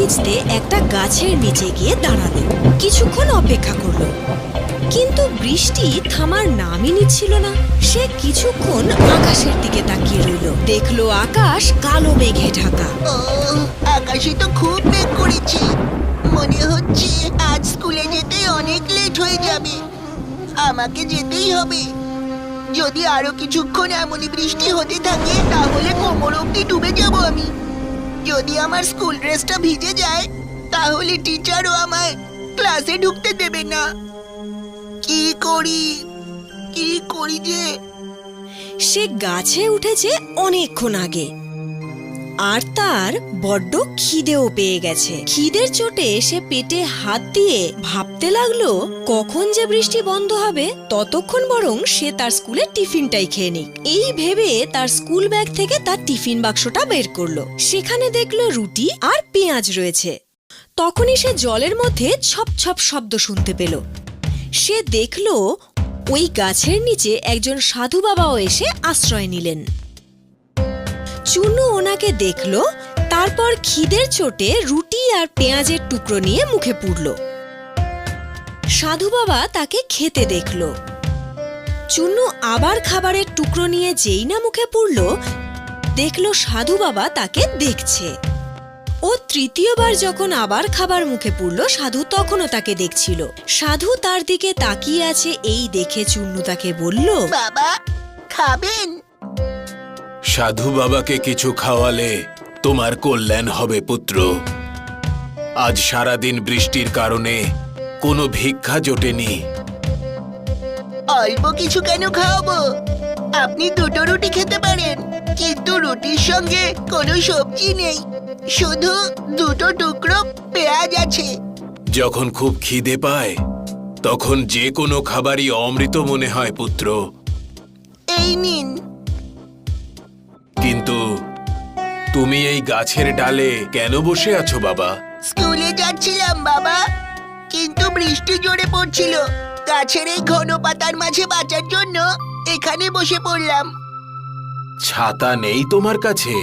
খুঁজতে একটা গাছের নিচে গিয়ে দাঁড়ালো। কিছুক্ষণ অপেক্ষা করলো, কিন্তু বৃষ্টি থামার নামই নিচ্ছিল না। সে কিছুক্ষণ আকাশের দিকে তাকিয়ে রইল। দেখলো আকাশ কালো মেঘে ঢাকা। আকাশে তো খুব মেঘ করেছে, মনে হচ্ছে আজ স্কুলে যেতে অনেক লেট হয়ে যাবে। আমাকে যেতেই হবে। যদি আরো কিছুক্ষণ এমনই বৃষ্টি হতে থাকে তাহলে কোমর অবধি ডুবে যাব আমি। যদি আমার স্কুল ড্রেসটা ভিজে যায় তাহলে টিচারও আমায় ক্লাসে ঢুকতে দেবে না। কি করি যে? সে গাছে উঠেছে অনেকক্ষণ আগে, আর তার বড্ড খিদেও পেয়ে গেছে। খিদের চোটে সে পেটে হাত দিয়ে ভাবতে লাগলো কখন যে বৃষ্টি বন্ধ হবে, ততক্ষণ বরং সে তার স্কুলে টিফিনটাই খেয়ে নিক। এই ভেবে তার স্কুল ব্যাগ থেকে তার টিফিন বাক্সটা বের করলো। সেখানে দেখলো রুটি আর পেঁয়াজ রয়েছে। তখনই সে জলের মধ্যে ছপ ছপ শব্দ শুনতে পেল। সে দেখলো ওই গাছের নিচে একজন সাধু বাবাও এসে আশ্রয় নিলেন। চুনু ওনাকে দেখলো, তারপর খিদের চোটে রুটি আর পেঁয়াজের টুকরো নিয়ে মুখে পুরল। সাধু বাবা তাকে খেতে দেখলো। চুনু আবার খাবারের টুকরো নিয়ে যেই না মুখে পুরল, দেখলো সাধু বাবা তাকে দেখছে। ও তৃতীয়বার যখন আবার খাবার মুখে পুরল, সাধু তখনও তাকে দেখছিল। সাধু তার দিকে তাকিয়ে আছে এই দেখে চুন্নু তাকে বলল, বাবা খাবেন? সাধু বাবাকে কিছু খাওয়ালে তোমার কল্যাণ হবে পুত্র। আজ সারাদিন বৃষ্টির কারণে কোনো ভিক্ষা জোটেনি। অল্প কিছু কেন খাওয়াবো? আপনি দুটো রুটি খেতে পারেন, কিন্তু রুটির সঙ্গে কোনো সবজি নেই, শুধু দুটো টুকরো পেঁয়াজ আছে। যখন খুব খিদে পায় তখন যে কোনো খাবারই অমৃত মনে হয় পুত্র। এই নিন। কিন্তু তুমি এই গাছের ডালে কেন বসে আছো বাবা? স্কুলে যাচ্ছিলাম বাবা, কিন্তু বৃষ্টি জোরে পড়ছিল। গাছের এই ঘন পাতার মাঝে বাঁচার জন্য এখানে বসে পড়লাম। ছাতা নেই তোমার কাছে?